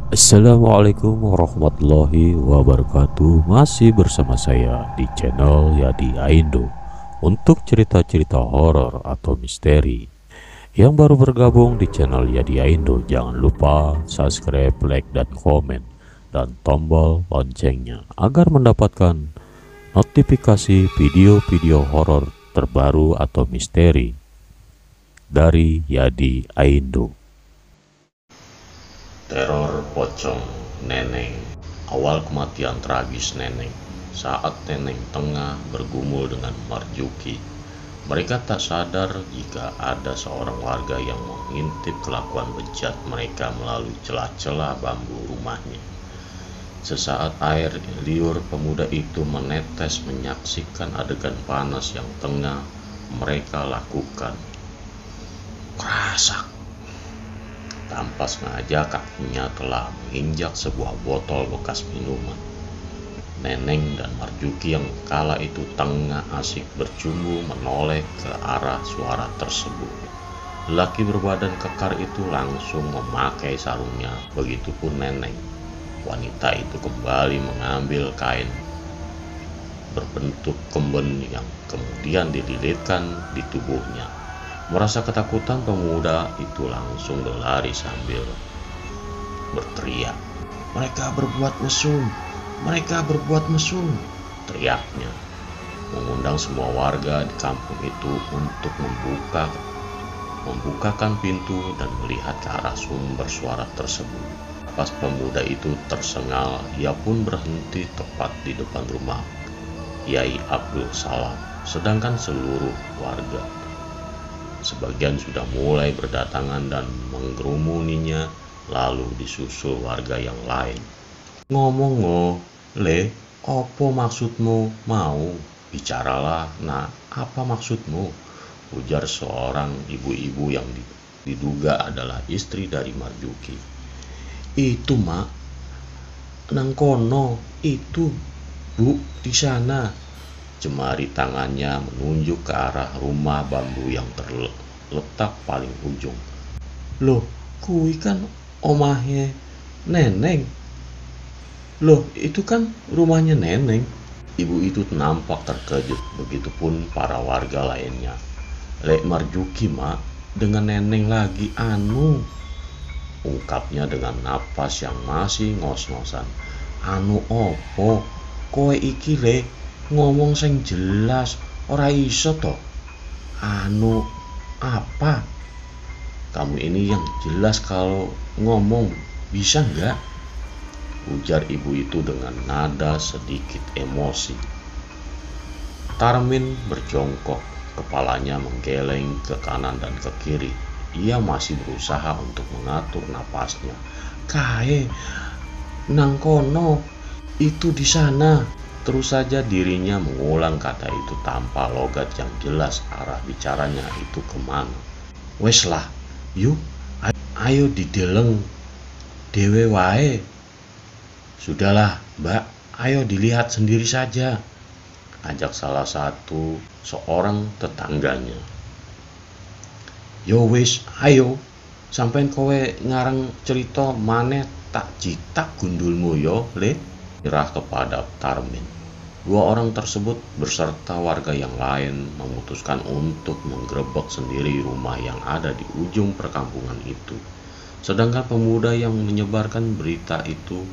Assalamualaikum warahmatullahi wabarakatuh. Masih bersama saya di channel Yadi Aindo untuk cerita-cerita horor atau misteri. Yang baru bergabung di channel Yadi Aindo, jangan lupa subscribe, like, dan komen, dan tombol loncengnya agar mendapatkan notifikasi video-video horor terbaru atau misteri dari Yadi Aindo. Teror pocong Neneng. Awal kematian tragis Neneng saat Neneng tengah bergumul dengan Marjuki. Mereka tak sadar jika ada seorang warga yang mengintip kelakuan bejat mereka melalui celah-celah bambu rumahnya. Sesaat air liur pemuda itu menetes menyaksikan adegan panas yang tengah mereka lakukan. Krasak! Tanpa sengaja kakinya telah menginjak sebuah botol bekas minuman. Neneng dan Marjuki yang kala itu tengah asik bercumbu menoleh ke arah suara tersebut. Lelaki berbadan kekar itu langsung memakai sarungnya, begitupun Neneng. Wanita itu kembali mengambil kain berbentuk kemben yang kemudian dililitkan di tubuhnya. Merasa ketakutan, pemuda itu langsung berlari sambil berteriak, "Mereka berbuat mesum! Mereka berbuat mesum!" teriaknya, mengundang semua warga di kampung itu untuk membukakan pintu dan melihat ke arah sumber suara tersebut. Pas pemuda itu tersengal, ia pun berhenti tepat di depan rumah Kiai Abdul Salam, sedangkan seluruh warga sebagian sudah mulai berdatangan dan menggerumuninya, lalu disusul warga yang lain. "Ngomong le, opo maksudmu? Mau bicaralah, nah apa maksudmu?" ujar seorang ibu-ibu yang diduga adalah istri dari Marjuki. "Itu mak, nang kono itu bu, di sana," jemari tangannya menunjuk ke arah rumah bambu yang terletak paling ujung. "Loh, kui kan omahnya Neneng. Loh, itu kan rumahnya Neneng." Ibu itu nampak terkejut, begitupun para warga lainnya. "Lek Marjuki mak, dengan Neneng lagi anu," ungkapnya dengan napas yang masih ngos-ngosan. "Anu opo? Kowe iki le ngomong sing jelas, ora iso toh. Anu apa? Kamu ini yang jelas kalau ngomong, bisa enggak?" ujar ibu itu dengan nada sedikit emosi. Tarmin berjongkok, kepalanya menggeleng ke kanan dan ke kiri. Ia masih berusaha untuk mengatur napasnya. "Kae, nang kono, itu di sana." Terus saja dirinya mengulang kata itu tanpa logat yang jelas arah bicaranya itu kemana. "Wes lah, yuk, ayo dideleng dewe wae." "Sudahlah mbak, ayo dilihat sendiri saja," ajak salah satu seorang tetangganya. "Yo wis, ayo, sampean kowe ngarang cerita maneh tak jitak gundulmu yo le," nyerah kepada Tarmin. Dua orang tersebut beserta warga yang lain memutuskan untuk menggerebek sendiri rumah yang ada di ujung perkampungan itu. Sedangkan pemuda yang menyebarkan berita itu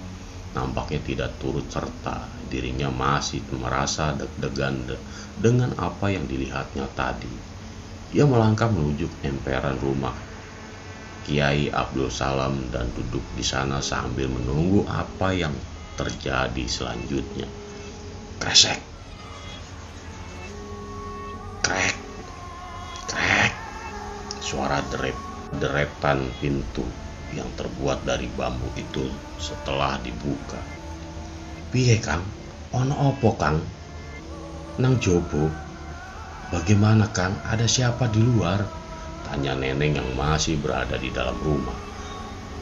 nampaknya tidak turut serta. Dirinya masih merasa deg-degan dengan apa yang dilihatnya tadi. Ia melangkah menuju emperan rumah Kiai Abdul Salam dan duduk di sana sambil menunggu apa yang terjadi selanjutnya. Kresek, krek, krek, suara deretan pintu yang terbuat dari bambu itu setelah dibuka. "Piye Kang? Ono opo Kang? Nang jobo? Bagaimana Kang? Ada siapa di luar?" tanya Neneng yang masih berada di dalam rumah.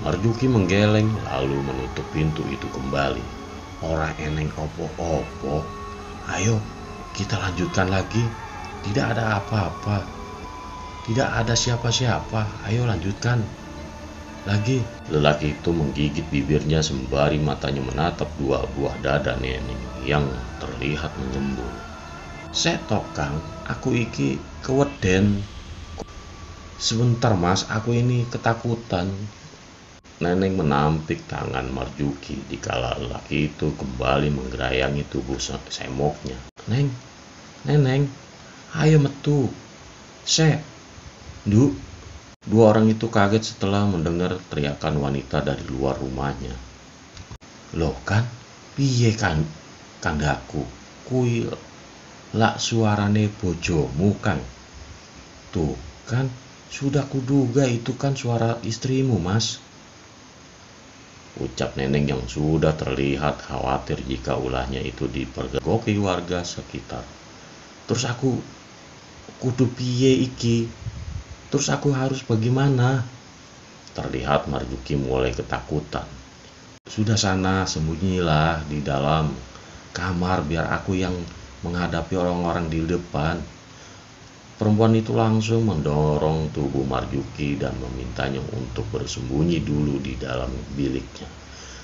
Marjuki menggeleng lalu menutup pintu itu kembali. "Ora eneng opo-opo. Ayo kita lanjutkan lagi. Tidak ada apa-apa. Tidak ada siapa-siapa. Ayo lanjutkan." Lagi, lelaki itu menggigit bibirnya sembari matanya menatap dua buah dada Neneng yang terlihat menyembul. Setok Kang, aku iki keweden. Sebentar Mas, aku ini ketakutan. Neneng menampik tangan Marjuki dikala lelaki itu kembali menggerayangi tubuh semoknya. Neneng, ayo metu. Du. Dua orang itu kaget setelah mendengar teriakan wanita dari luar rumahnya. Loh kan, piye kan, kandaku, kui lak suarane bojomu Kang. Tuh kan, sudah kuduga itu kan suara istrimu Mas. Ucap Neneng yang sudah terlihat khawatir jika ulahnya itu dipergoki warga sekitar. Terus aku kudu piye iki? Terus aku harus bagaimana? Terlihat Marjuki mulai ketakutan. Sudah sana, sembunyilah di dalam kamar biar aku yang menghadapi orang-orang di depan. Perempuan itu langsung mendorong tubuh Marjuki dan memintanya untuk bersembunyi dulu di dalam biliknya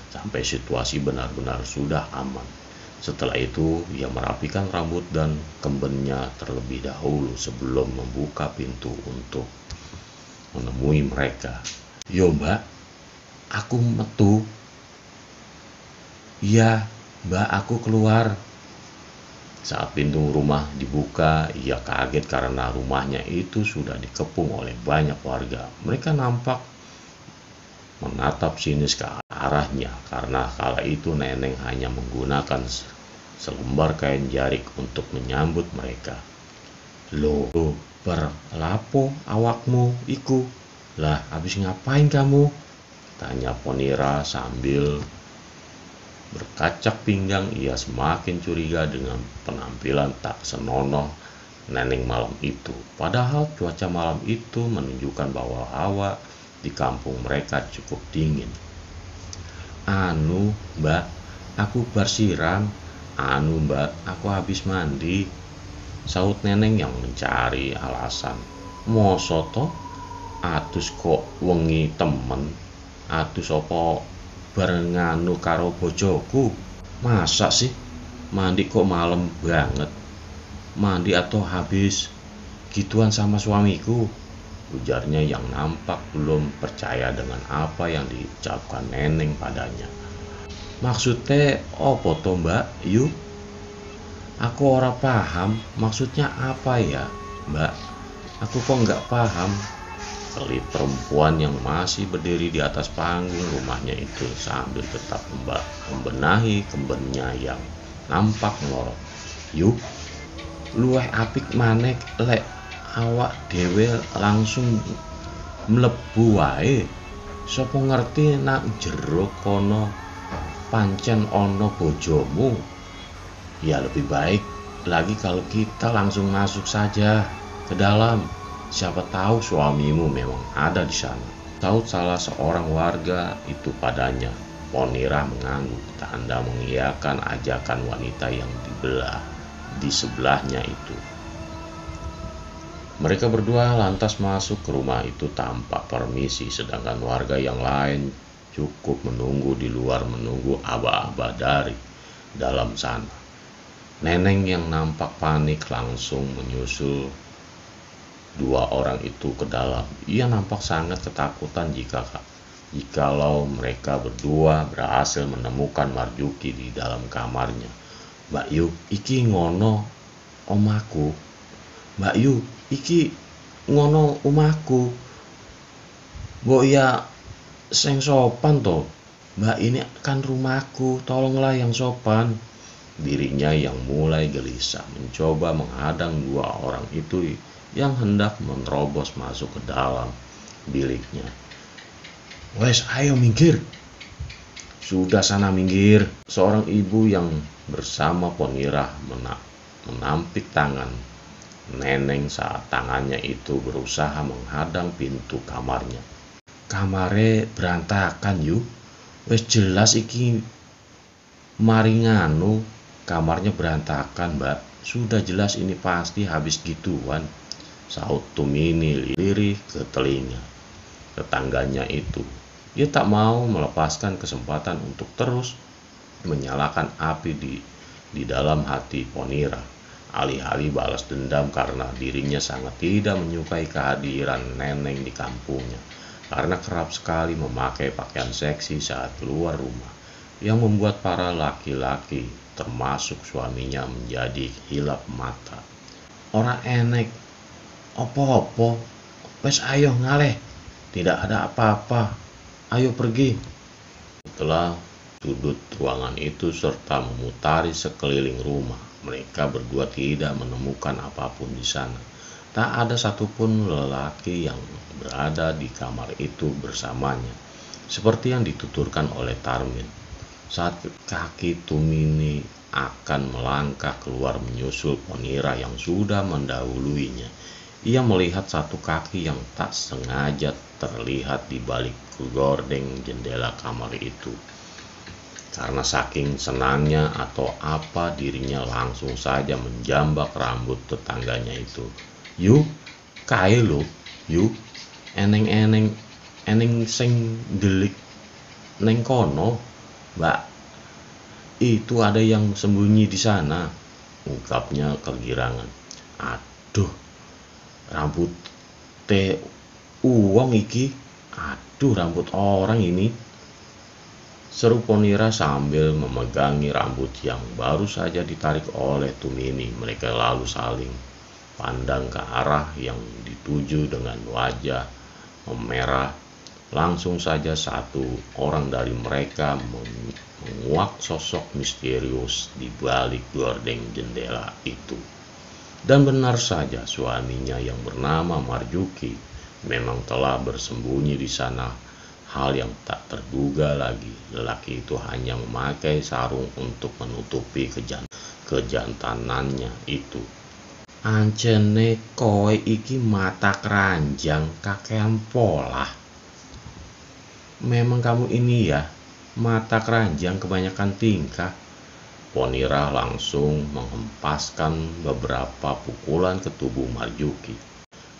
sampai situasi benar-benar sudah aman. Setelah itu, ia merapikan rambut dan kembennya terlebih dahulu sebelum membuka pintu untuk menemui mereka. Yo Mbak, aku metu. Iya, Mbak, aku keluar. Saat pintu rumah dibuka, ia kaget karena rumahnya itu sudah dikepung oleh banyak warga. Mereka nampak menatap sinis ke arahnya karena kala itu Neneng hanya menggunakan selembar kain jarik untuk menyambut mereka. Loh, berlapo awakmu iku? Lah, habis ngapain kamu? Tanya Ponira sambil berkacak pinggang. Ia semakin curiga dengan penampilan tak senonoh Neneng malam itu. Padahal cuaca malam itu menunjukkan bahwa hawa di kampung mereka cukup dingin. Anu Mbak, aku bersiram. Anu Mbak, aku habis mandi. Saut Neneng yang mencari alasan. Moso to? Atus kok wengi temen. Atus opo bareng nganu karo bojoku. Masa sih mandi kok malam banget? Mandi atau habis gituan sama suamiku? Ujarnya yang nampak belum percaya dengan apa yang diucapkan Neneng padanya. Maksudnya opo to Mbak? Yuk, aku ora paham maksudnya apa ya Mbak. Aku kok nggak paham. Kelit perempuan yang masih berdiri di atas panggung rumahnya itu sambil tetap membenahi kembennya yang nampak melorot. Yuk, luweh apik maneh lek awak dhewe langsung mlebu wae. Sapa ngerti nak jero kono pancen ana bojomu. Ya lebih baik lagi kalau kita langsung masuk saja ke dalam. Siapa tahu suamimu memang ada di sana. Saut salah seorang warga itu padanya. Ponira mengangguk, tanda mengiyakan ajakan wanita yang di sebelahnya itu. Mereka berdua lantas masuk ke rumah itu tanpa permisi, sedangkan warga yang lain cukup menunggu di luar, menunggu aba-aba dari dalam sana. Neneng yang nampak panik langsung menyusul dua orang itu ke dalam. Ia nampak sangat ketakutan jikalau mereka berdua berhasil menemukan Marjuki di dalam kamarnya. Mbak Yu, iki ngono omaku. Mbak Yu, iki ngono omahku. Mbok ya sing sopan to. Mbak, ini kan rumahku, tolonglah yang sopan. Dirinya yang mulai gelisah mencoba menghadang dua orang itu yang hendak menerobos masuk ke dalam biliknya. Wes, ayo minggir. Sudah sana minggir. Seorang ibu yang bersama Ponira menampik tangan Neneng saat tangannya itu berusaha menghadang pintu kamarnya. Kamare berantakan yuk. Wes jelas iki maringanu. Kamarnya berantakan Mbak. Sudah jelas ini pasti habis gituan. Saut Tumini lirih ke telinga tetangganya itu. Dia tak mau melepaskan kesempatan untuk terus menyalakan api di dalam hati Ponira. Alih-alih balas dendam karena dirinya sangat tidak menyukai kehadiran Neneng di kampungnya, karena kerap sekali memakai pakaian seksi saat keluar rumah, yang membuat para laki-laki, termasuk suaminya, menjadi hilap mata. Ora enek opo-opo, wes ayo ngaleh, tidak ada apa-apa, ayo pergi. Setelah sudut ruangan itu serta memutari sekeliling rumah, mereka berdua tidak menemukan apapun di sana. Tak ada satupun lelaki yang berada di kamar itu bersamanya, seperti yang dituturkan oleh Tarmin. Saat kaki Tumini akan melangkah keluar menyusul Ponira yang sudah mendahuluinya, ia melihat satu kaki yang tak sengaja terlihat di balik gordeng jendela kamar itu. Karena saking senangnya atau apa, dirinya langsung saja menjambak rambut tetangganya itu. Yuk, kae lo, yuk, eneng sing delik neng kono, mbak. Itu ada yang sembunyi di sana, ungkapnya kegirangan. Aduh, rambut teh uang iki, aduh rambut orang ini, seru Ponira sambil memegangi rambut yang baru saja ditarik oleh Tumini. Mereka lalu saling pandang ke arah yang dituju dengan wajah memerah. Langsung saja satu orang dari mereka menguak sosok misterius di balik gordeng jendela itu. Dan benar saja, suaminya yang bernama Marjuki memang telah bersembunyi di sana. Hal yang tak terduga lagi, lelaki itu hanya memakai sarung untuk menutupi kejantanannya itu. Ancene kowe iki mata keranjang kakean pola. Memang kamu ini ya, mata keranjang kebanyakan tingkah. Ponira langsung menghempaskan beberapa pukulan ke tubuh Marjuki.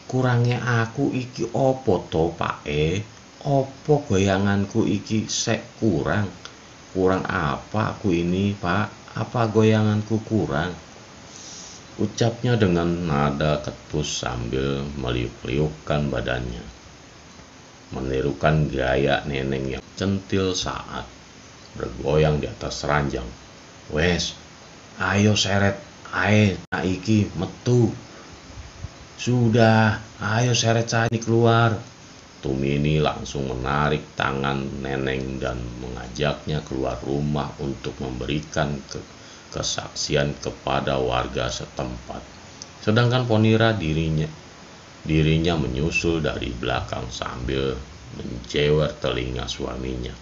Kurangnya aku iki opo to pak Opo goyanganku iki sek kurang? Kurang apa aku ini pak? Apa goyanganku kurang? Ucapnya dengan nada ketus sambil meliuk-liukkan badannya, menirukan gaya neneng yang centil saat bergoyang di atas ranjang. Wes, ayo seret ae iki metu. Sudah, ayo seret saja keluar. Tumini langsung menarik tangan Neneng dan mengajaknya keluar rumah untuk memberikan kesaksian kepada warga setempat. Sedangkan Ponira dirinya menyusul dari belakang sambil menjewer telinga suaminya.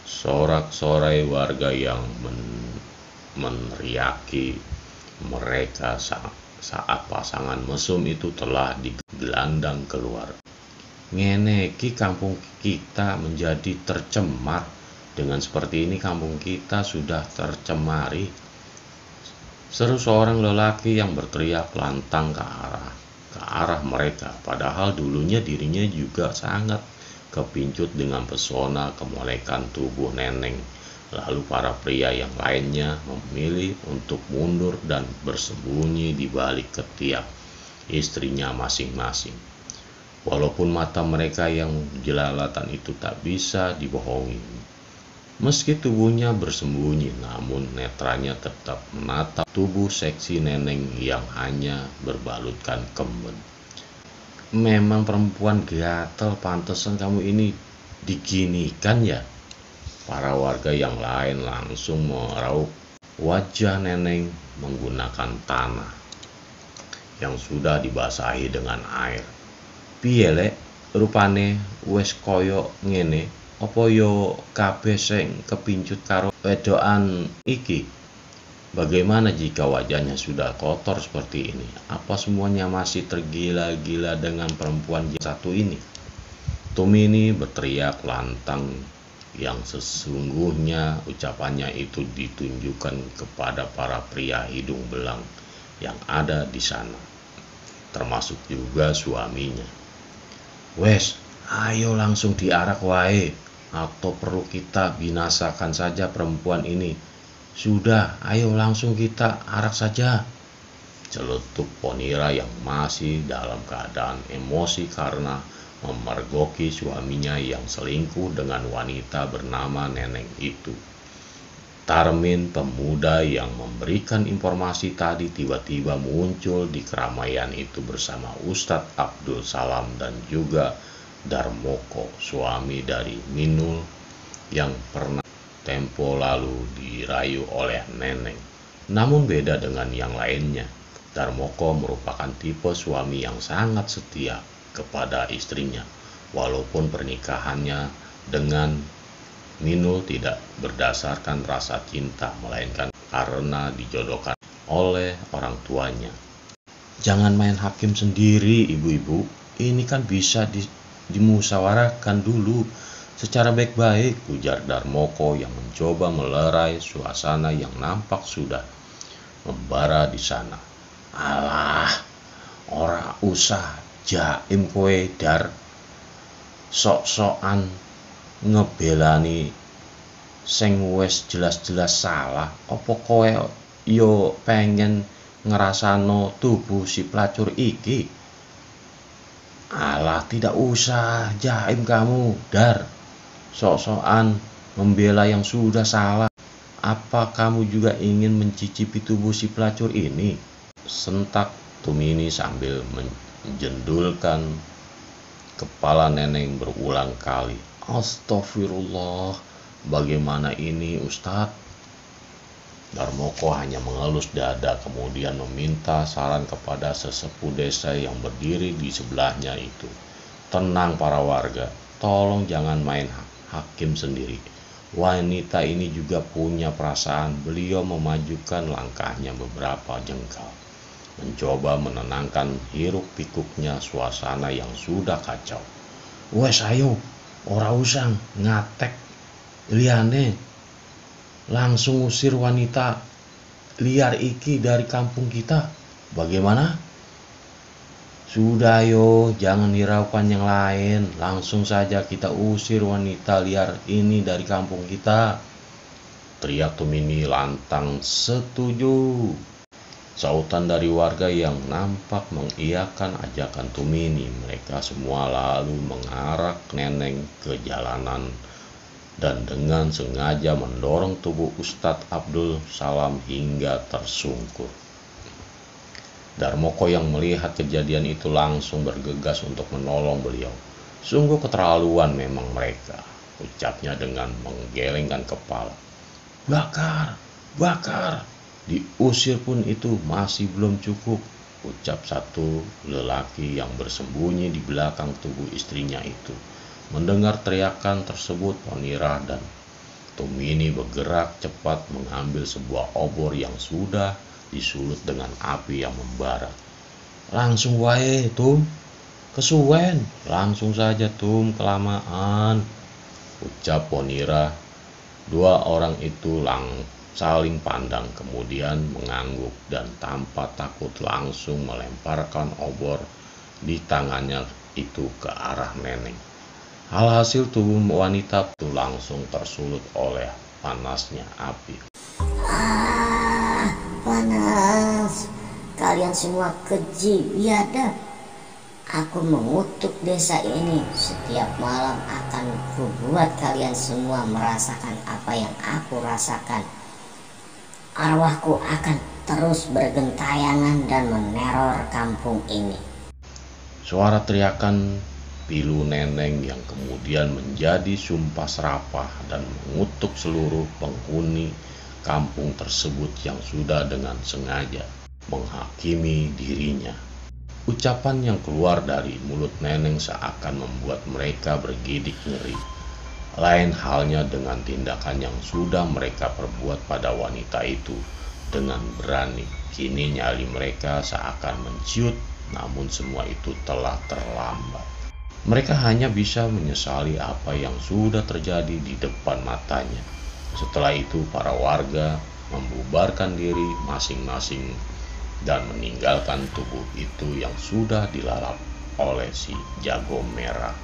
Sorak-sorai warga yang meneriaki mereka saat pasangan mesum itu telah digelandang keluar. Ngene ki kampung kita menjadi tercemar. Dengan seperti ini kampung kita sudah tercemari, seru seorang lelaki yang berteriak lantang ke arah mereka. Padahal dulunya dirinya juga sangat kepincut dengan pesona kemolekan tubuh Neneng. Lalu para pria yang lainnya memilih untuk mundur dan bersembunyi di balik ketiak istrinya masing-masing. Walaupun mata mereka yang jelalatan itu tak bisa dibohongi. Meski tubuhnya bersembunyi, namun netranya tetap menatap tubuh seksi Neneng yang hanya berbalutkan kemben. Memang perempuan gatel, pantesan kamu ini diginikan ya. Para warga yang lain langsung meraup wajah Neneng menggunakan tanah yang sudah dibasahi dengan air. Piye lek, rupane wis koyo ngene, apa yo kabeh sing kepincut karo wedokan iki? Bagaimana jika wajahnya sudah kotor seperti ini? Apa semuanya masih tergila-gila dengan perempuan satu ini? Tumini berteriak lantang, yang sesungguhnya ucapannya itu ditunjukkan kepada para pria hidung belang yang ada di sana, termasuk juga suaminya. Wes, ayo langsung diarak wae, atau perlu kita binasakan saja perempuan ini. Sudah, ayo langsung kita arak saja. Celetuk Ponira yang masih dalam keadaan emosi karena memergoki suaminya yang selingkuh dengan wanita bernama Neneng itu. Tarmin, pemuda yang memberikan informasi tadi, tiba-tiba muncul di keramaian itu bersama Ustadz Abdul Salam dan juga Darmoko, suami dari Minul yang pernah tempo lalu dirayu oleh Neneng. Namun beda dengan yang lainnya, Darmoko merupakan tipe suami yang sangat setia kepada istrinya, walaupun pernikahannya dengan Minul tidak berdasarkan rasa cinta, melainkan karena dijodohkan oleh orang tuanya. Jangan main hakim sendiri, ibu-ibu. Ini kan bisa dimusyawarahkan dulu secara baik-baik, ujar Darmoko yang mencoba melerai suasana yang nampak sudah membara di sana. Alah, ora usah jaim kowe Dar, sok-sokan ngebelani sing wis jelas-jelas salah. Apa kowe yo pengen ngerasano tubuh si pelacur iki? Alah, tidak usah jaim kamu Dar, sok-sokan membela yang sudah salah. Apa kamu juga ingin mencicipi tubuh si pelacur ini? Sentak Tumini sambil menjendulkan kepala Neneng berulang kali. Astagfirullah, bagaimana ini Ustadz? Darmoko hanya mengelus dada kemudian meminta saran kepada sesepuh desa yang berdiri di sebelahnya itu. Tenang para warga, tolong jangan main hakim sendiri. Wanita ini juga punya perasaan. Beliau memajukan langkahnya beberapa jengkal, mencoba menenangkan hiruk pikuknya suasana yang sudah kacau. Wes ayo, ora usah ngatek liane, langsung usir wanita liar iki dari kampung kita. Bagaimana? Sudah yo, jangan hiraukan yang lain, langsung saja kita usir wanita liar ini dari kampung kita, teriak Tumini lantang. Setuju, sautan dari warga yang nampak mengiyakan ajakan Tumini. Mereka semua lalu mengarak Neneng ke jalanan dan dengan sengaja mendorong tubuh Ustadz Abdul Salam hingga tersungkur. Darmoko yang melihat kejadian itu langsung bergegas untuk menolong beliau. Sungguh keterlaluan memang mereka, ucapnya dengan menggelengkan kepala. Bakar, bakar. Diusir pun itu masih belum cukup, ucap satu lelaki yang bersembunyi di belakang tubuh istrinya itu. Mendengar teriakan tersebut, Ponira dan Tumini bergerak cepat mengambil sebuah obor yang sudah disulut dengan api yang membara. Langsung wae Tum, kesuwen, langsung saja Tum, kelamaan, ucap Ponira. Dua orang itu saling pandang kemudian mengangguk dan tanpa takut langsung melemparkan obor di tangannya itu ke arah Neneng. Alhasil tubuh wanita itu langsung tersulut oleh panasnya api. Panas. Kalian semua keji biadab. Aku mengutuk desa ini. Setiap malam akan kubuat kalian semua merasakan apa yang aku rasakan. Arwahku akan terus bergentayangan dan meneror kampung ini. Suara teriakan pilu Neneng yang kemudian menjadi sumpah serapah dan mengutuk seluruh penghuni kampung tersebut yang sudah dengan sengaja menghakimi dirinya. Ucapan yang keluar dari mulut Neneng seakan membuat mereka bergidik ngeri. Lain halnya dengan tindakan yang sudah mereka perbuat pada wanita itu dengan berani. Kini nyali mereka seakan menciut, namun semua itu telah terlambat. Mereka hanya bisa menyesali apa yang sudah terjadi di depan matanya. Setelah itu para warga membubarkan diri masing-masing dan meninggalkan tubuh itu yang sudah dilalap oleh si jago merah.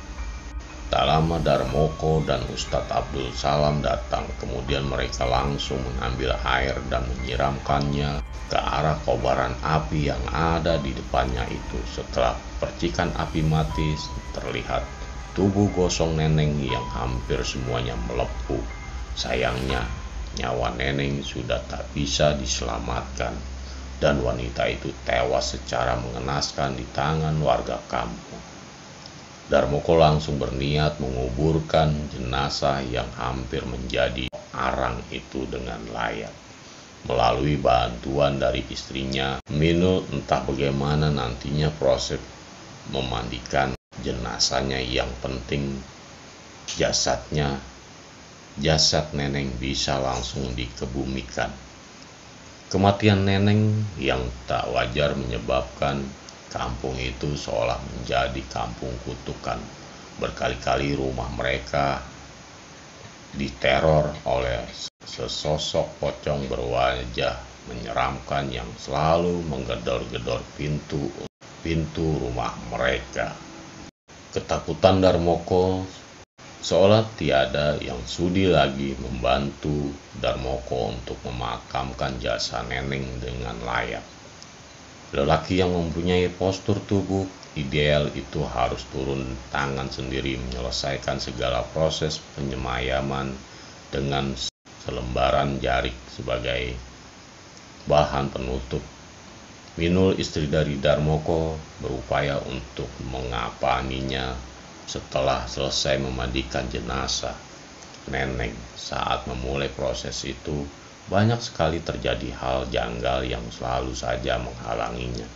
Tak lama Darmoko dan Ustadz Abdul Salam datang, kemudian mereka langsung mengambil air dan menyiramkannya ke arah kobaran api yang ada di depannya itu. Setelah percikan api mati, terlihat tubuh gosong Neneng yang hampir semuanya melepuh. Sayangnya, nyawa Neneng sudah tak bisa diselamatkan, dan wanita itu tewas secara mengenaskan di tangan warga kampung. Darmoko langsung berniat menguburkan jenazah yang hampir menjadi arang itu dengan layak. Melalui bantuan dari istrinya, Minul, entah bagaimana nantinya proses memandikan jenazahnya, yang penting jasad Neneng bisa langsung dikebumikan. Kematian Neneng yang tak wajar menyebabkan kampung itu seolah menjadi kampung kutukan. Berkali-kali rumah mereka diteror oleh sesosok pocong berwajah menyeramkan yang selalu menggedor-gedor pintu rumah mereka. Ketakutan Darmoko seolah tiada yang sudi lagi membantu Darmoko untuk memakamkan jasad Neneng dengan layak. Lelaki yang mempunyai postur tubuh ideal itu harus turun tangan sendiri menyelesaikan segala proses penyemayaman dengan selembaran jarik sebagai bahan penutup. Minul, istri dari Darmoko, berupaya untuk mengapaninya setelah selesai memandikan jenazah Neneng. Saat memulai proses itu, banyak sekali terjadi hal janggal yang selalu saja menghalanginya.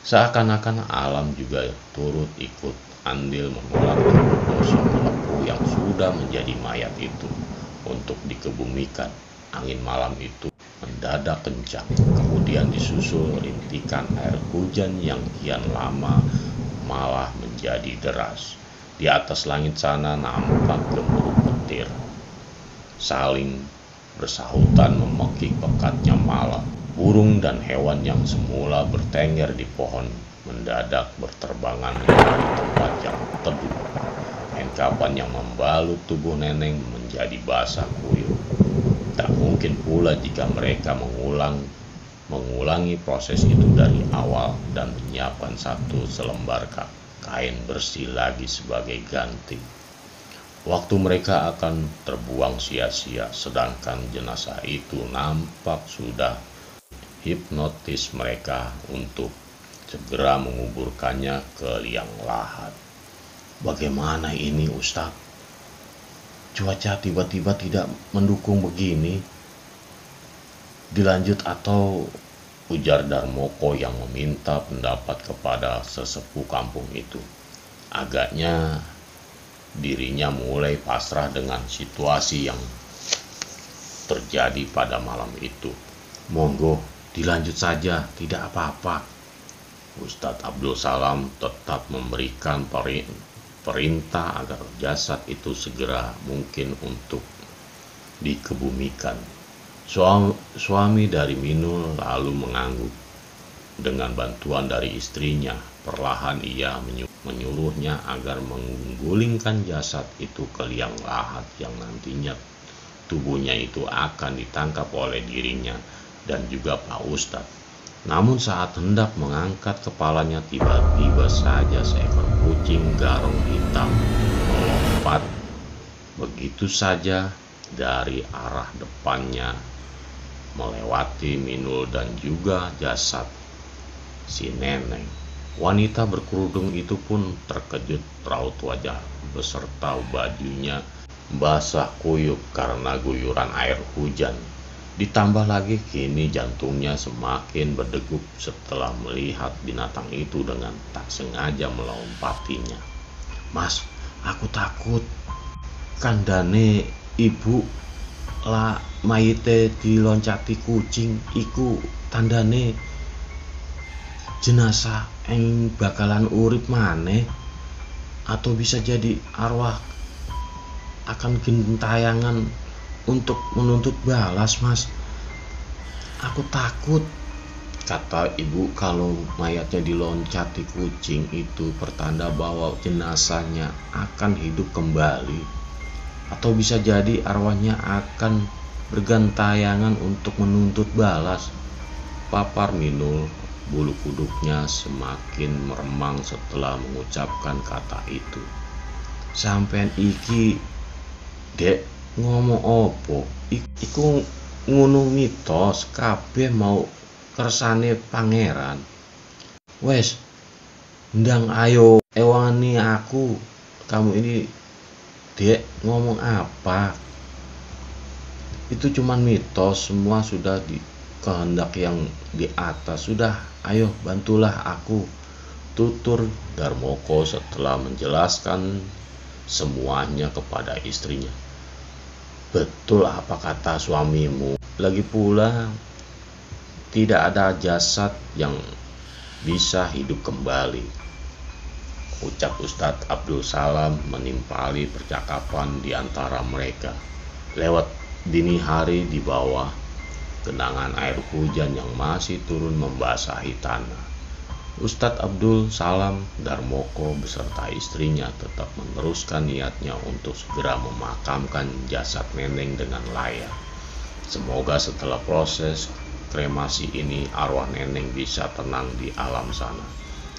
Seakan-akan alam juga turut ikut andil menolak tubuh gosong melepuh yang sudah menjadi mayat itu untuk dikebumikan. Angin malam itu mendadak kencang, kemudian disusul rintikan air hujan yang kian lama malah menjadi deras. Di atas langit sana nampak gemuruh petir saling bersahutan memekik pekatnya malam. Burung dan hewan yang semula bertengger di pohon mendadak berterbangan dari tempat yang teduh. Enkapan yang membalut tubuh Neneng menjadi basah kuyup. Tak mungkin pula jika mereka mengulangi proses itu dari awal dan menyiapkan satu selembar kain bersih lagi sebagai ganti. Waktu mereka akan terbuang sia-sia, sedangkan jenazah itu nampak sudah hipnotis mereka untuk segera menguburkannya ke liang lahat. Bagaimana ini, Ustadz? Cuaca tiba-tiba tidak mendukung begini. Dilanjut atau, ujar Darmoko yang meminta pendapat kepada sesepuh kampung itu. Agaknya dirinya mulai pasrah dengan situasi yang terjadi pada malam itu. Monggo, dilanjut saja, tidak apa-apa. Ustadz Abdul Salam tetap memberikan perintah agar jasad itu segera mungkin untuk dikebumikan. Suami dari Minul lalu mengangguk. Dengan bantuan dari istrinya, perlahan ia menyuruhnya agar menggulingkan jasad itu ke liang lahat yang nantinya tubuhnya itu akan ditangkap oleh dirinya dan juga Pak Ustadz. Namun saat hendak mengangkat kepalanya, tiba-tiba saja seekor kucing garong hitam melompat begitu saja dari arah depannya, melewati Minul dan juga jasad si Neneng. Wanita berkerudung itu pun terkejut raut wajah beserta bajunya basah kuyup karena guyuran air hujan. Ditambah lagi kini jantungnya semakin berdegup setelah melihat binatang itu dengan tak sengaja melompatinya. Mas, aku takut. Kandane ibu la mayite diloncati kucing iku tandane jenazah yang bakalan urip maneh, atau bisa jadi arwah akan gentayangan untuk menuntut balas. Mas, aku takut. Kata ibu, kalau mayatnya diloncati kucing itu pertanda bahwa jenazahnya akan hidup kembali, atau bisa jadi arwahnya akan bergantayangan untuk menuntut balas. Papar Minul, bulu kuduknya semakin meremang setelah mengucapkan kata itu. Sampean iki, dek, ngomong opo? Iku ngono mitos, kabeh mau kersane pangeran. Wes, ndang ayo ewani aku. Kamu ini, dek, ngomong apa? Itu cuman mitos, semua sudah di kehendak yang di atas. Sudah, ayo bantulah aku, tutur Darmoko setelah menjelaskan semuanya kepada istrinya. Betul apa kata suamimu. Lagi pula tidak ada jasad yang bisa hidup kembali, ucap Ustadz Abdul Salam menimpali percakapan di antara mereka. Lewat dini hari di bawah genangan air hujan yang masih turun membasahi tanah, Ustadz Abdul Salam Darmoko beserta istrinya tetap meneruskan niatnya untuk segera memakamkan jasad Neneng dengan layak. Semoga setelah proses kremasi ini arwah Neneng bisa tenang di alam sana,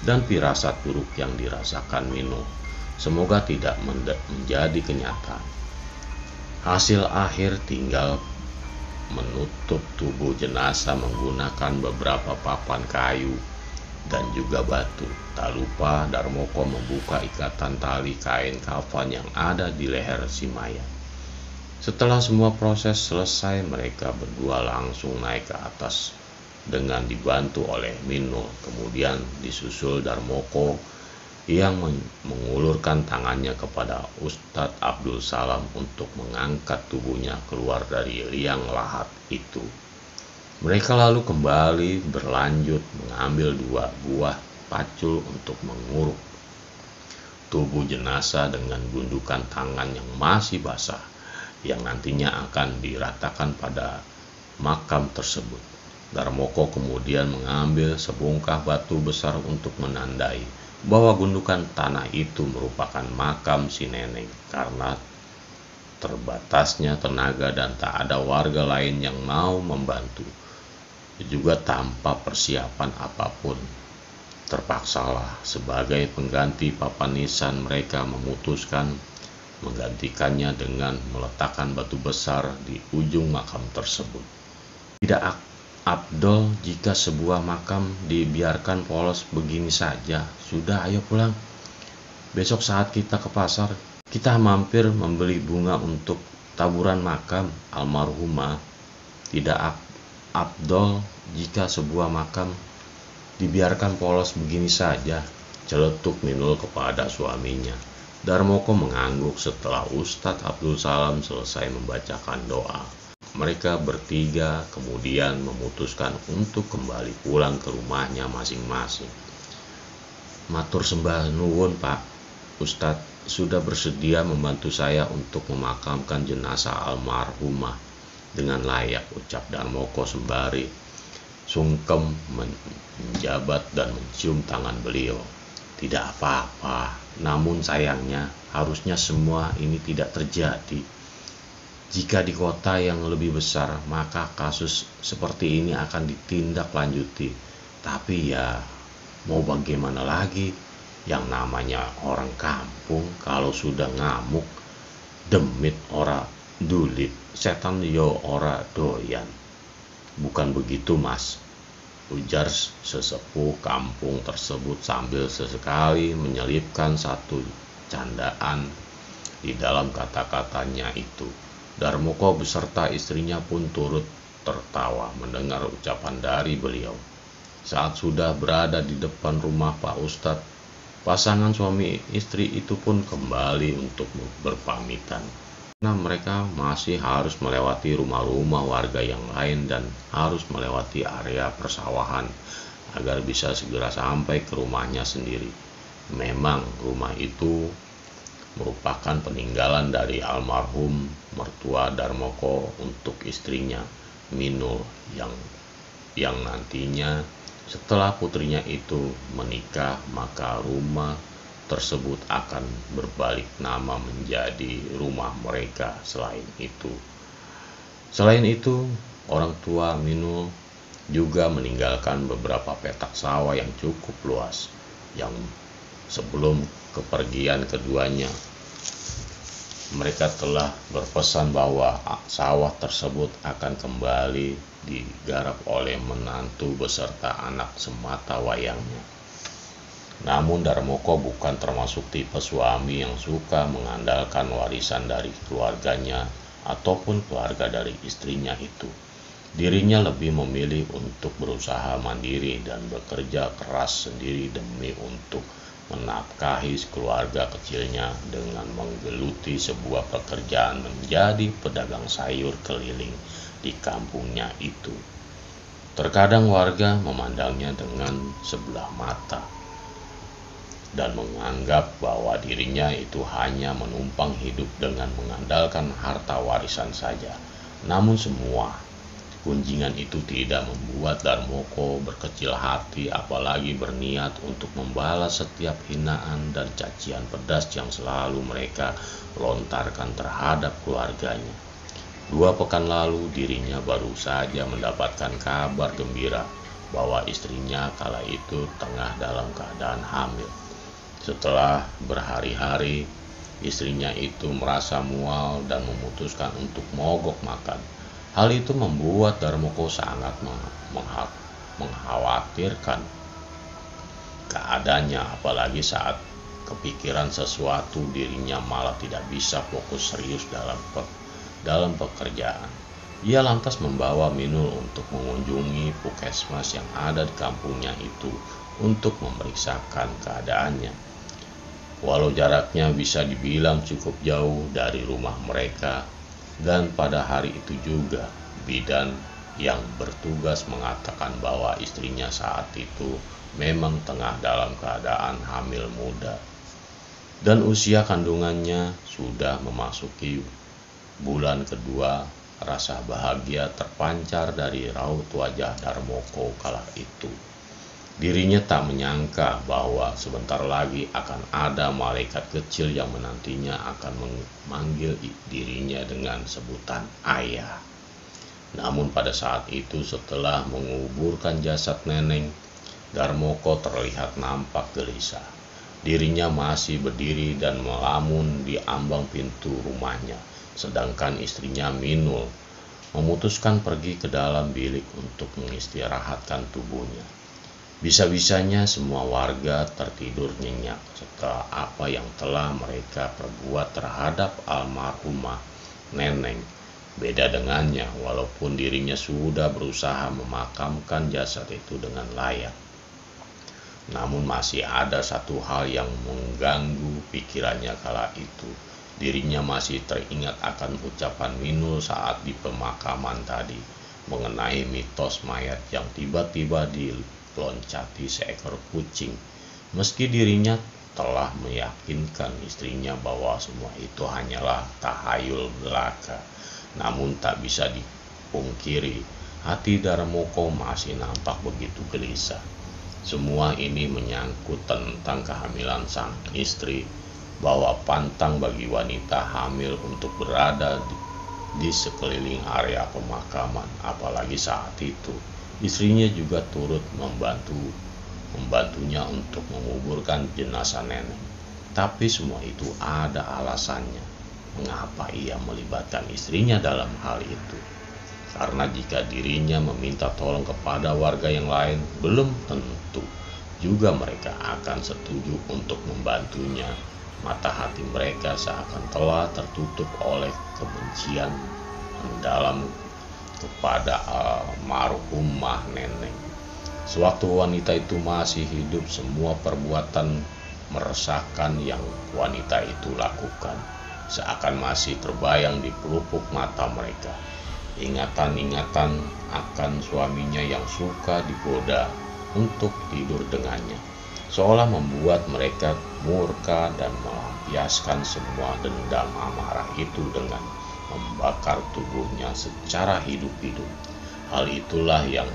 dan firasat buruk yang dirasakan Minul semoga tidak menjadi kenyataan. Hasil akhir tinggal menutup tubuh jenazah menggunakan beberapa papan kayu dan juga batu. Tak lupa Darmoko membuka ikatan tali kain kafan yang ada di leher si mayat. Setelah semua proses selesai, mereka berdua langsung naik ke atas dengan dibantu oleh Minul. Kemudian disusul Darmoko yang mengulurkan tangannya kepada Ustadz Abdul Salam untuk mengangkat tubuhnya keluar dari liang lahat itu. Mereka lalu kembali berlanjut mengambil 2 buah pacul untuk menguruk tubuh jenazah dengan gundukan tangan yang masih basah, yang nantinya akan diratakan pada makam tersebut. Darmoko kemudian mengambil sebongkah batu besar untuk menandai bahwa gundukan tanah itu merupakan makam si Neneng. Karena terbatasnya tenaga dan tak ada warga lain yang mau membantu, juga tanpa persiapan apapun, terpaksalah sebagai pengganti papan nisan mereka memutuskan menggantikannya dengan meletakkan batu besar di ujung makam tersebut. Tidak afdol jika sebuah makam dibiarkan polos begini saja. Sudah, ayo pulang. Besok saat kita ke pasar, kita mampir membeli bunga untuk taburan makam almarhumah. Tidak afdol jika sebuah makam dibiarkan polos begini saja, celetuk Minul kepada suaminya. Darmoko mengangguk setelah Ustadz Abdul Salam selesai membacakan doa. Mereka bertiga kemudian memutuskan untuk kembali pulang ke rumahnya masing-masing. Matur sembah nuwun Pak Ustadz, sudah bersedia membantu saya untuk memakamkan jenazah almarhumah dengan layak, ucap Darmoko sembari sungkem menjabat dan mencium tangan beliau. Tidak apa-apa, namun sayangnya harusnya semua ini tidak terjadi. Jika di kota yang lebih besar, maka kasus seperti ini akan ditindaklanjuti. Tapi ya, mau bagaimana lagi? Yang namanya orang kampung, kalau sudah ngamuk, demit ora dulit, setan yo ora doyan. Bukan begitu, Mas, ujar sesepuh kampung tersebut sambil sesekali menyelipkan satu candaan di dalam kata-katanya itu. Darmoko beserta istrinya pun turut tertawa mendengar ucapan dari beliau. Saat sudah berada di depan rumah Pak Ustadz, pasangan suami istri itu pun kembali untuk berpamitan. Karena mereka masih harus melewati rumah-rumah warga yang lain dan harus melewati area persawahan agar bisa segera sampai ke rumahnya sendiri. Memang rumah itu merupakan peninggalan dari almarhum mertua Darmoko untuk istrinya Minul yang yang nantinya setelah putrinya itu menikah, maka rumah tersebut akan berbalik nama menjadi rumah mereka. Selain itu, orang tua Minul juga meninggalkan beberapa petak sawah yang cukup luas, yang sebelum kepergian keduanya mereka telah berpesan bahwa sawah tersebut akan kembali digarap oleh menantu beserta anak semata wayangnya. Namun Darmoko bukan termasuk tipe suami yang suka mengandalkan warisan dari keluarganya ataupun keluarga dari istrinya itu. Dirinya lebih memilih untuk berusaha mandiri dan bekerja keras sendiri demi untuk menafkahi keluarga kecilnya dengan menggeluti sebuah pekerjaan menjadi pedagang sayur keliling di kampungnya itu. Terkadang warga memandangnya dengan sebelah mata dan menganggap bahwa dirinya itu hanya menumpang hidup dengan mengandalkan harta warisan saja. Namun semua kunjingan itu tidak membuat Darmoko berkecil hati, apalagi berniat untuk membalas setiap hinaan dan cacian pedas yang selalu mereka lontarkan terhadap keluarganya. 2 pekan lalu dirinya baru saja mendapatkan kabar gembira bahwa istrinya kala itu tengah dalam keadaan hamil. Setelah berhari-hari, istrinya itu merasa mual dan memutuskan untuk mogok makan. Hal itu membuat Darmoko sangat mengkhawatirkan keadaannya, apalagi saat kepikiran sesuatu dirinya malah tidak bisa fokus serius dalam pekerjaan. Ia lantas membawa Minul untuk mengunjungi puskesmas yang ada di kampungnya itu untuk memeriksakan keadaannya. Walau jaraknya bisa dibilang cukup jauh dari rumah mereka, dan pada hari itu juga bidan yang bertugas mengatakan bahwa istrinya saat itu memang tengah dalam keadaan hamil muda dan usia kandungannya sudah memasuki bulan kedua. Rasa bahagia terpancar dari raut wajah Darmoko kala itu. Dirinya tak menyangka bahwa sebentar lagi akan ada malaikat kecil yang menantinya akan memanggil dirinya dengan sebutan ayah. Namun pada saat itu, setelah menguburkan jasad neneng, Darmoko terlihat nampak gelisah. Dirinya masih berdiri dan melamun di ambang pintu rumahnya, sedangkan istrinya Minul memutuskan pergi ke dalam bilik untuk mengistirahatkan tubuhnya. Bisa-bisanya semua warga tertidur nyenyak setelah apa yang telah mereka perbuat terhadap almarhumah neneng. Beda dengannya, walaupun dirinya sudah berusaha memakamkan jasad itu dengan layak, namun masih ada satu hal yang mengganggu pikirannya kala itu. Dirinya masih teringat akan ucapan Minul saat di pemakaman tadi mengenai mitos mayat yang tiba-tiba diloncati seekor kucing. Meski dirinya telah meyakinkan istrinya bahwa semua itu hanyalah tahayul belaka, namun tak bisa dipungkiri hati Darmoko masih nampak begitu gelisah. Semua ini menyangkut tentang kehamilan sang istri, bahwa pantang bagi wanita hamil untuk berada di sekeliling area pemakaman, apalagi saat itu istrinya juga turut membantunya untuk menguburkan jenazah nenek. Tapi semua itu ada alasannya mengapa ia melibatkan istrinya dalam hal itu. Karena jika dirinya meminta tolong kepada warga yang lain, belum tentu juga mereka akan setuju untuk membantunya. Mata hati mereka seakan telah tertutup oleh kebencian mendalam kepada almarhumah neneng. Sewaktu wanita itu masih hidup, semua perbuatan meresahkan yang wanita itu lakukan seakan masih terbayang di pelupuk mata mereka. Ingatan-ingatan akan suaminya yang suka digoda untuk tidur dengannya, seolah membuat mereka murka dan melampiaskan semua dendam amarah itu dengan membakar tubuhnya secara hidup-hidup. Hal itulah yang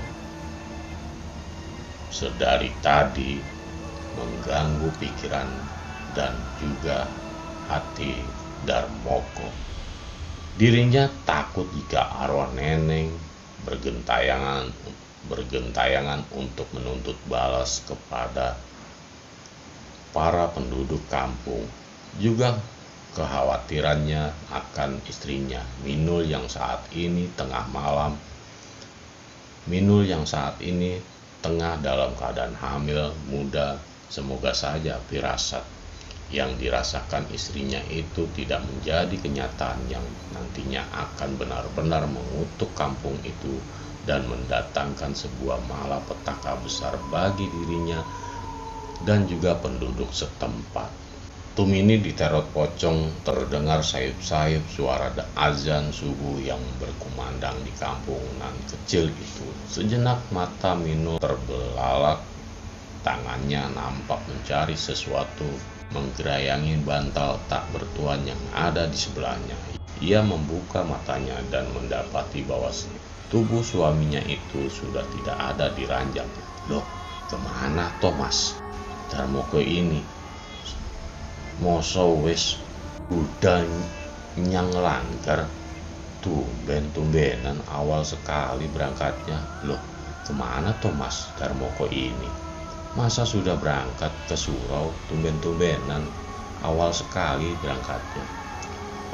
sedari tadi mengganggu pikiran dan juga hati Darmoko. Dirinya takut jika arwah Neneng bergentayangan untuk menuntut balas kepada para penduduk kampung. Juga kekhawatirannya akan istrinya Minul yang saat ini tengah dalam keadaan hamil muda. Semoga saja firasat yang dirasakan istrinya itu tidak menjadi kenyataan yang nantinya akan benar-benar mengutuk kampung itu dan mendatangkan sebuah malapetaka besar bagi dirinya dan juga penduduk setempat. Tumini di Terot Pocong terdengar sayup-sayup suara azan subuh yang berkumandang di kampung nan kecil itu. Sejenak mata Minul terbelalak, tangannya nampak mencari sesuatu, menggerayangi bantal tak bertuan yang ada di sebelahnya. Ia membuka matanya dan mendapati bahwa tubuh suaminya itu sudah tidak ada di ranjang. Loh, kemana Thomas? Darmoko ini moso wis udah nyang langgar, tumben-tumbenan awal sekali berangkatnya. Loh, kemana Thomas Darmoko ini? Masa sudah berangkat ke surau, tumben-tumbenan awal sekali berangkatnya.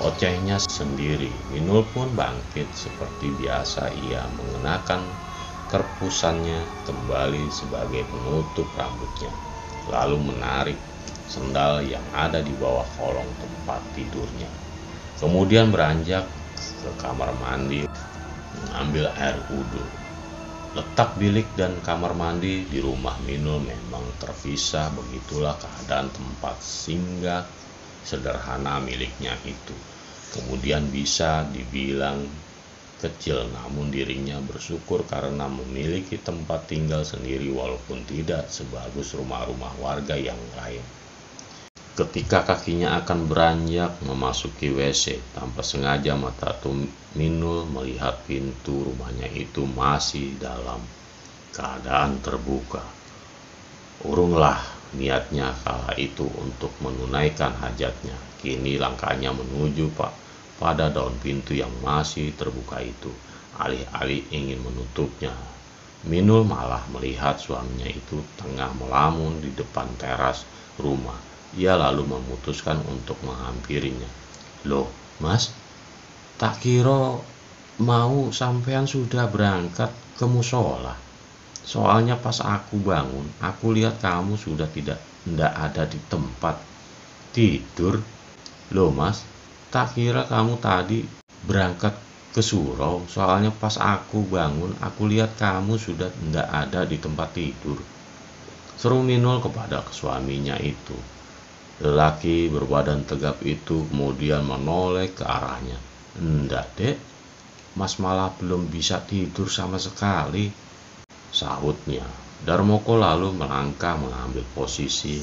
Ocehnya sendiri. Minul pun bangkit seperti biasa. Ia mengenakan kerpusannya kembali sebagai penutup rambutnya, lalu menarik sendal yang ada di bawah kolong tempat tidurnya. Kemudian beranjak ke kamar mandi mengambil air wudhu. Letak bilik dan kamar mandi di rumah Minul memang terpisah. Begitulah keadaan tempat singgah sederhana miliknya itu. Kemudian bisa dibilang kecil, namun dirinya bersyukur karena memiliki tempat tinggal sendiri walaupun tidak sebagus rumah-rumah warga yang lain. Ketika kakinya akan beranjak memasuki WC, tanpa sengaja mata Minul melihat pintu rumahnya itu masih dalam keadaan terbuka. Urunglah niatnya kala itu untuk menunaikan hajatnya. Kini langkahnya menuju pada daun pintu yang masih terbuka itu. Alih-alih ingin menutupnya, Minul malah melihat suaminya itu tengah melamun di depan teras rumah. Ia lalu memutuskan untuk menghampirinya. Loh, Mas, tak kira mau sampean sudah berangkat ke musola. Soalnya pas aku bangun, aku lihat kamu sudah tidak ada di tempat tidur. Loh Mas, tak kira kamu tadi berangkat ke surau. Soalnya pas aku bangun, aku lihat kamu sudah tidak ada di tempat tidur. Seru Minul kepada suaminya itu. Lelaki berbadan tegap itu kemudian menoleh ke arahnya. Enggak dek, Mas malah belum bisa tidur sama sekali, sahutnya. Darmoko lalu melangkah mengambil posisi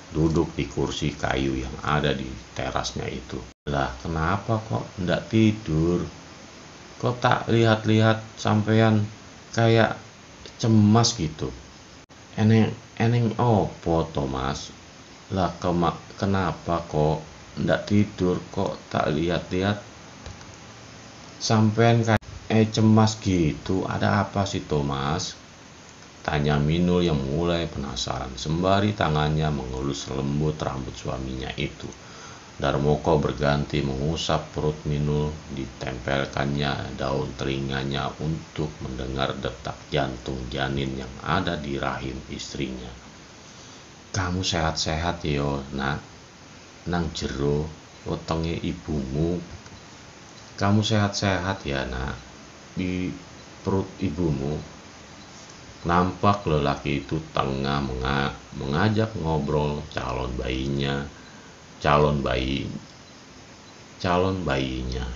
duduk di kursi kayu yang ada di terasnya itu. Lah kenapa kok enggak tidur? Kok tak lihat-lihat sampean kayak cemas gitu? Eneng opo Thomas? Lah kenapa kok ndak tidur, kok tak lihat-lihat sampean kayak cemas gitu? Ada apa sih Thomas? Tanya Minul yang mulai penasaran sembari tangannya mengelus lembut rambut suaminya itu. Darmoko berganti mengusap perut Minul, ditempelkannya daun telinganya untuk mendengar detak jantung janin yang ada di rahim istrinya. Kamu sehat-sehat yo nak, nang jero wetenge ibumu. Kamu sehat-sehat ya nak, di perut ibumu. Nampak lelaki itu tengah mengajak ngobrol calon bayinya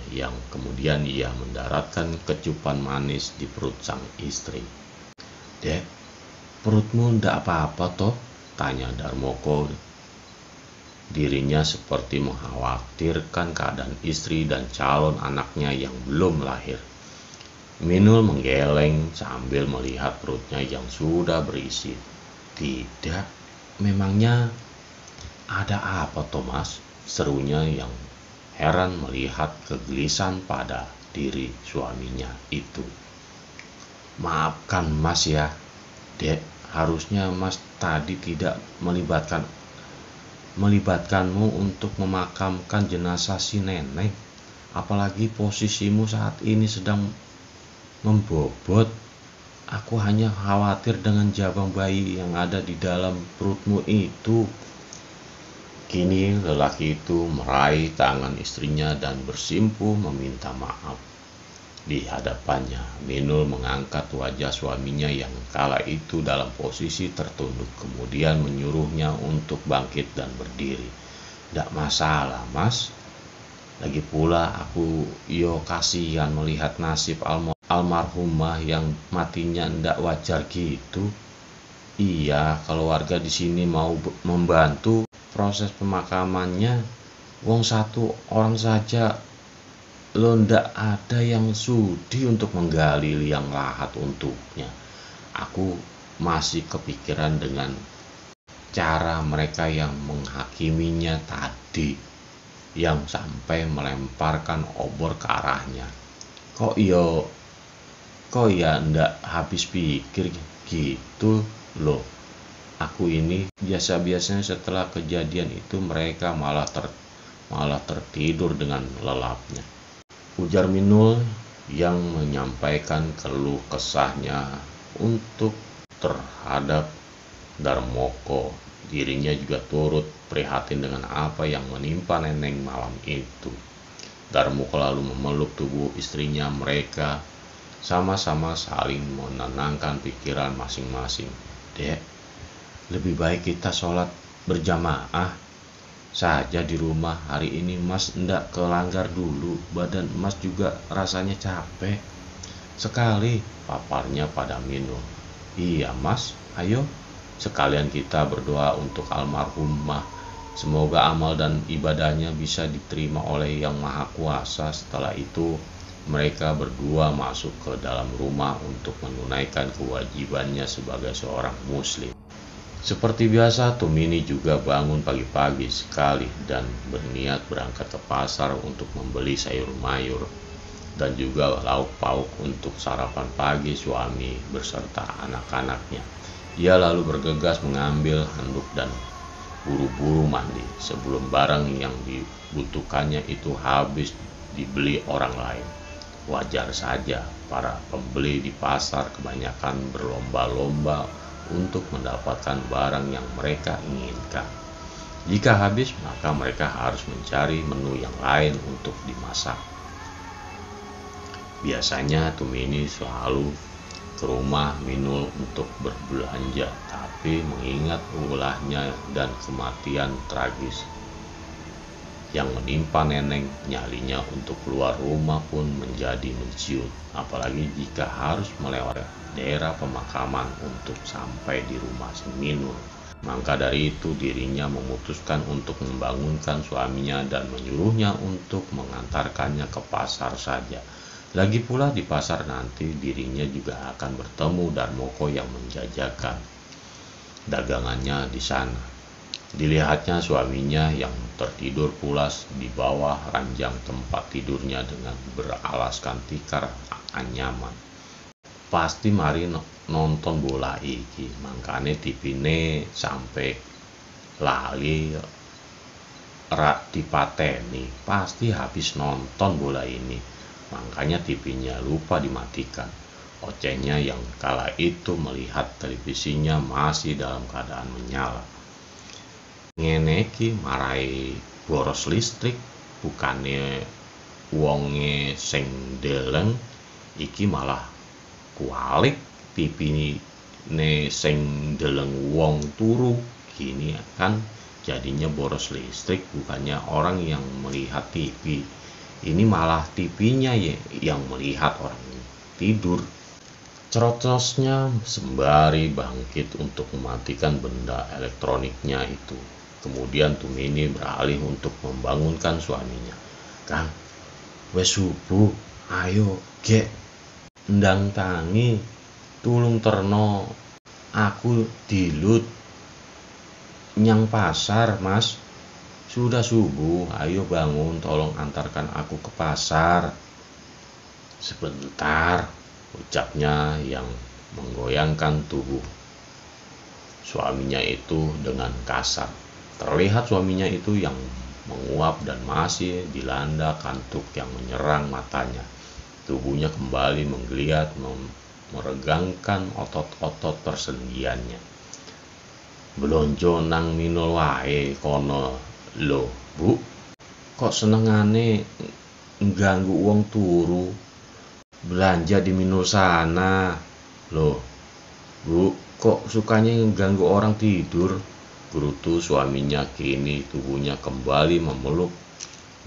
yang kemudian ia mendaratkan kecupan manis di perut sang istri. Dek, perutmu ndak apa-apa toh? Tanya Darmoko. Dirinya seperti mengkhawatirkan keadaan istri dan calon anaknya yang belum lahir. Minul menggeleng sambil melihat perutnya yang sudah berisi. Tidak, memangnya ada apa, Thomas? Serunya yang heran melihat kegelisahan pada diri suaminya itu. Maafkan Mas ya, Dek, harusnya Mas tadi tidak melibatkanmu untuk memakamkan jenazah si nenek. Apalagi posisimu saat ini sedang membobot. Aku hanya khawatir dengan jabang bayi yang ada di dalam perutmu itu. Kini lelaki itu meraih tangan istrinya dan bersimpuh meminta maaf. Di hadapannya, Minul mengangkat wajah suaminya yang kala itu dalam posisi tertunduk, kemudian menyuruhnya untuk bangkit dan berdiri. "Tidak masalah, Mas. Lagi pula aku kasihan melihat nasib almarhumah yang matinya ndak wajar gitu. Iya, kalau warga di sini mau membantu proses pemakamannya, wong satu orang saja lo ndak ada yang sudi untuk menggali liang lahat untuknya." Aku masih kepikiran dengan cara mereka yang menghakiminya tadi, yang sampai melemparkan obor ke arahnya. Kok ya ndak habis pikir gitu loh. Aku ini biasa-biasanya setelah kejadian itu mereka malah tertidur dengan lelapnya, ujar Minul yang menyampaikan keluh kesahnya untuk terhadap Darmoko. Dirinya juga turut prihatin dengan apa yang menimpa Neneng malam itu. Darmoko lalu memeluk tubuh istrinya. Mereka sama-sama saling menenangkan pikiran masing-masing. "Dek, lebih baik kita sholat berjamaah saja di rumah hari ini, Mas. Ndak kelanggar dulu, badan Mas juga rasanya capek sekali," paparnya pada Minul. "Iya Mas, ayo sekalian kita berdoa untuk almarhumah. Semoga amal dan ibadahnya bisa diterima oleh Yang Maha Kuasa." Setelah itu mereka berdua masuk ke dalam rumah untuk menunaikan kewajibannya sebagai seorang muslim. Seperti biasa, Tumini juga bangun pagi-pagi sekali dan berniat berangkat ke pasar untuk membeli sayur mayur dan juga lauk pauk untuk sarapan pagi suami beserta anak-anaknya. Ia lalu bergegas mengambil handuk dan buru-buru mandi sebelum barang yang dibutuhkannya itu habis dibeli orang lain. Wajar saja, para pembeli di pasar kebanyakan berlomba-lomba untuk mendapatkan barang yang mereka inginkan. Jika habis, maka mereka harus mencari menu yang lain untuk dimasak. Biasanya Tumini selalu ke rumah Minul untuk berbelanja, tapi mengingat ulahnya dan kematian tragis yang menimpa Neneng, nyalinya untuk keluar rumah pun menjadi menciut, apalagi jika harus melewati daerah pemakaman untuk sampai di rumah si Minul. Maka dari itu dirinya memutuskan untuk membangunkan suaminya dan menyuruhnya untuk mengantarkannya ke pasar saja. Lagi pula di pasar nanti dirinya juga akan bertemu Darmoko yang menjajakan dagangannya di sana. Dilihatnya suaminya yang tertidur pulas di bawah ranjang tempat tidurnya dengan beralaskan tikar anyaman. Pasti mari nonton bola iki, mangkane tipine sampai lali rak dipateni. Pasti habis nonton bola ini, makanya tipinya lupa dimatikan. Ocehnya yang kala itu melihat televisinya masih dalam keadaan menyala. Ngene iki marai boros listrik, bukane wonge sing deleng, iki malah kualik tipine sing deleng wong turu. Gini kan jadinya boros listrik, bukannya orang yang melihat TV. Ini malah TV-nya yang melihat orang tidur. Cerocosnya sembari bangkit untuk mematikan benda elektroniknya itu. Kemudian Tumini beralih untuk membangunkan suaminya. "Kang, wes subuh, ayo gek, ndang tangi tulung terno aku dilut nyang pasar, Mas. Sudah subuh, ayo bangun, tolong antarkan aku ke pasar. Sebentar, ucapnya yang menggoyangkan tubuh suaminya itu dengan kasar. Terlihat suaminya itu yang menguap dan masih dilanda kantuk yang menyerang matanya. Tubuhnya kembali menggeliat, meregangkan otot-otot persendiannya. Blonjo nang minul wae kono lho, Bu. Kok senengane ngganggu wong turu? Belanja di minul sana. Loh, Bu, kok sukanya ganggu orang tidur? Gerutu suaminya. Kini tubuhnya kembali memeluk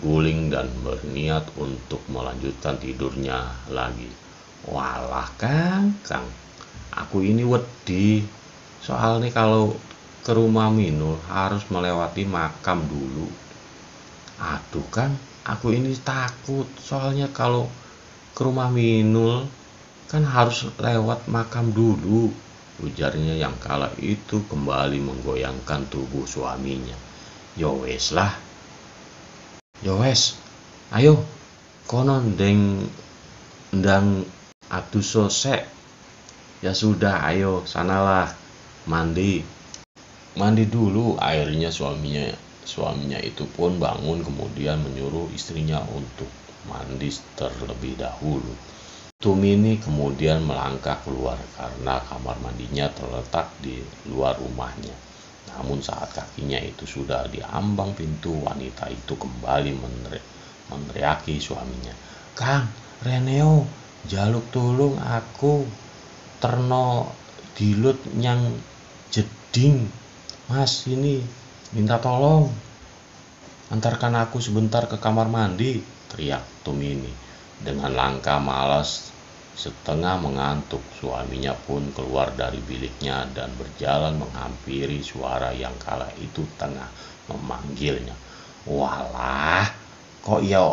guling dan berniat untuk melanjutkan tidurnya lagi. Walah Kang, aku ini wedi. Soalnya kalau ke rumah Minul harus melewati makam dulu. Aduh Kang, aku ini takut. Soalnya kalau ke rumah Minul kan harus lewat makam dulu, ujarnya yang kala itu kembali menggoyangkan tubuh suaminya. Yo wes lah. Yo wes. Ayo, kono ndang adu sosek. Ya sudah, ayo sanalah mandi. Mandi dulu, akhirnya suaminya itu pun bangun kemudian menyuruh istrinya untuk mandi terlebih dahulu. Tumini kemudian melangkah keluar karena kamar mandinya terletak di luar rumahnya. Namun saat kakinya itu sudah di ambang pintu, wanita itu kembali meneriaki suaminya. Kang, Reneo, jaluk tulung aku terno dilut nyang jeding. Mas, ini minta tolong. Antarkan aku sebentar ke kamar mandi, teriak Tumini. Dengan langkah malas setengah mengantuk, suaminya pun keluar dari biliknya dan berjalan menghampiri suara yang kala itu tengah memanggilnya. Walah, kok ya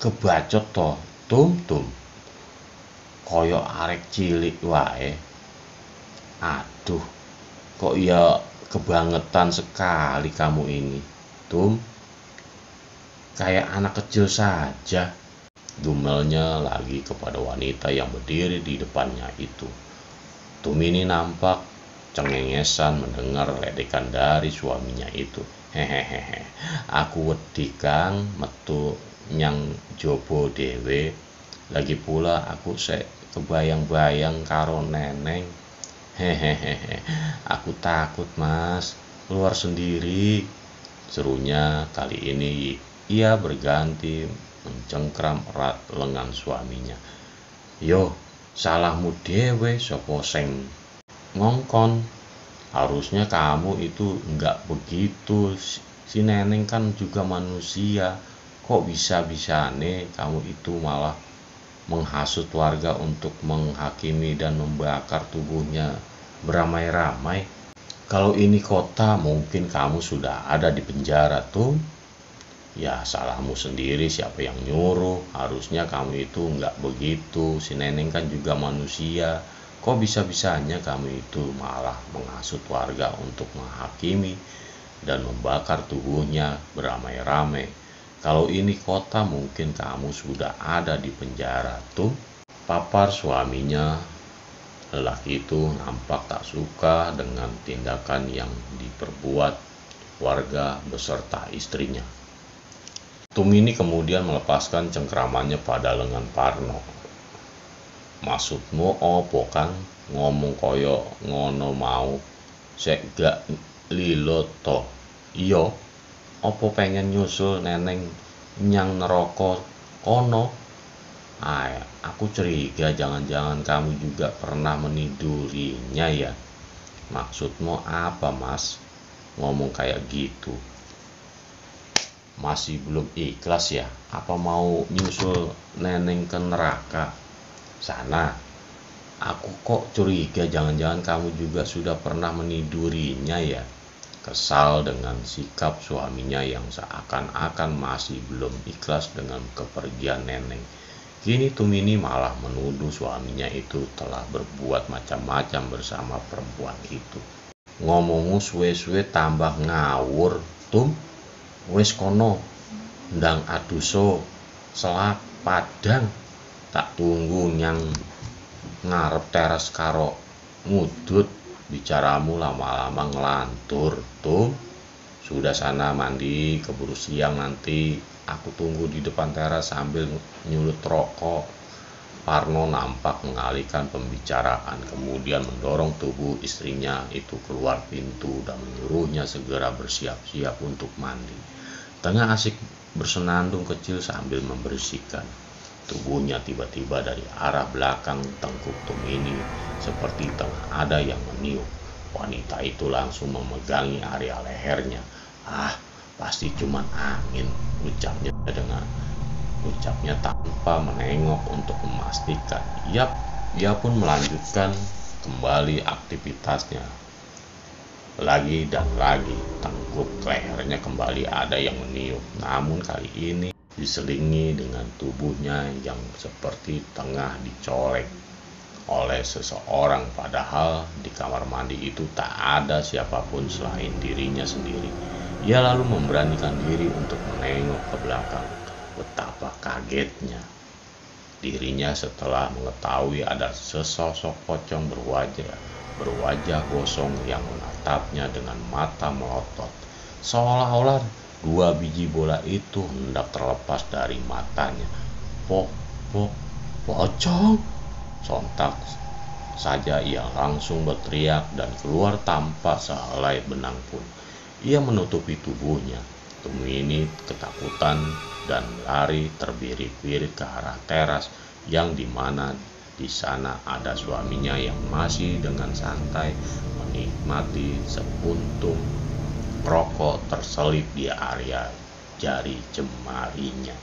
kebacot toh, Tum. Koyo arek cilik wae. Aduh, kok ya kebangetan sekali kamu ini, Tum. Kayak anak kecil saja. Dumelnya lagi kepada wanita yang berdiri di depannya itu. Tumini nampak cengengesan mendengar ledekan dari suaminya itu. Hehehe, aku wedi Kang, metu nyang jobo dewe. Lagi pula aku kebayang-bayang karo neneng. Hehehe, aku takut Mas, keluar sendiri. Serunya kali ini ia berganti mencengkram erat lengan suaminya. Yo, salahmu dewe, sopo seng ngongkon. Harusnya kamu itu enggak begitu. Si neneng kan juga manusia. Kok bisa-bisane kamu itu malah menghasut warga untuk menghakimi dan membakar tubuhnya beramai-ramai. Kalau ini kota mungkin kamu sudah ada di penjara tuh. Ya salahmu sendiri, siapa yang nyuruh? Harusnya kamu itu enggak begitu. Si neneng kan juga manusia. Kok bisa-bisanya kamu itu malah menghasut warga untuk menghakimi dan membakar tubuhnya beramai-ramai. Kalau ini kota mungkin kamu sudah ada di penjara tuh. Papar suaminya. Lelaki itu nampak tak suka dengan tindakan yang diperbuat warga beserta istrinya. Tumini kemudian melepaskan cengkramannya pada lengan Parno. Maksudmu opo Kang? Ngomong koyo ngono mau? Sek gak lilo toh. Iyo, opo pengen nyusul neneng nyang neraka kono? Aku curiga jangan-jangan kamu juga pernah menidurinya ya. Maksudmu apa Mas? Ngomong kayak gitu. Masih belum ikhlas ya? Apa mau nyusul neneng ke neraka sana? Aku kok curiga jangan-jangan kamu juga sudah pernah menidurinya ya. Kesal dengan sikap suaminya yang seakan-akan masih belum ikhlas dengan kepergian neneng. Kini Tumini malah menuduh suaminya itu telah berbuat macam-macam bersama perempuan itu. Ngomongu suwe-suwe tambah ngawur. Tum, wis kono ndang aduso selak padang, tak tunggu nyang ngarep teras karo ngudut. Bicaramu lama-lama ngelantur. Tum, sudah sana mandi, keburu siang nanti. Aku tunggu di depan teras sambil nyulut rokok. Parno nampak mengalihkan pembicaraan, kemudian mendorong tubuh istrinya itu keluar pintu dan menyuruhnya segera bersiap-siap untuk mandi. Tengah asik bersenandung kecil sambil membersihkan tubuhnya, tiba-tiba dari arah belakang tengkuk Tumini seperti tengah ada yang meniup. Wanita itu langsung memegangi area lehernya. "Ah, pasti cuman angin," ucapnya tanpa menengok untuk memastikan. Yap, ia pun melanjutkan kembali aktivitasnya. Lagi dan lagi, tengkuk lehernya kembali ada yang meniup. Namun kali ini diselingi dengan tubuhnya yang seperti tengah dicolek oleh seseorang. Padahal di kamar mandi itu tak ada siapapun selain dirinya sendiri. Ia lalu memberanikan diri untuk menengok ke belakang. Betapa kagetnya dirinya setelah mengetahui ada sesosok pocong berwajah gosong yang menatapnya dengan mata melotot, seolah-olah 2 biji bola itu hendak terlepas dari matanya. Pocong! Sontak saja ia langsung berteriak dan keluar tanpa sehelai benang pun. Ia menutupi tubuhnya. Tumini ketakutan dan lari terbirit-birit ke arah teras, yang dimana di sana ada suaminya yang masih dengan santai menikmati sepuntung rokok terselip di area jari jemarinya.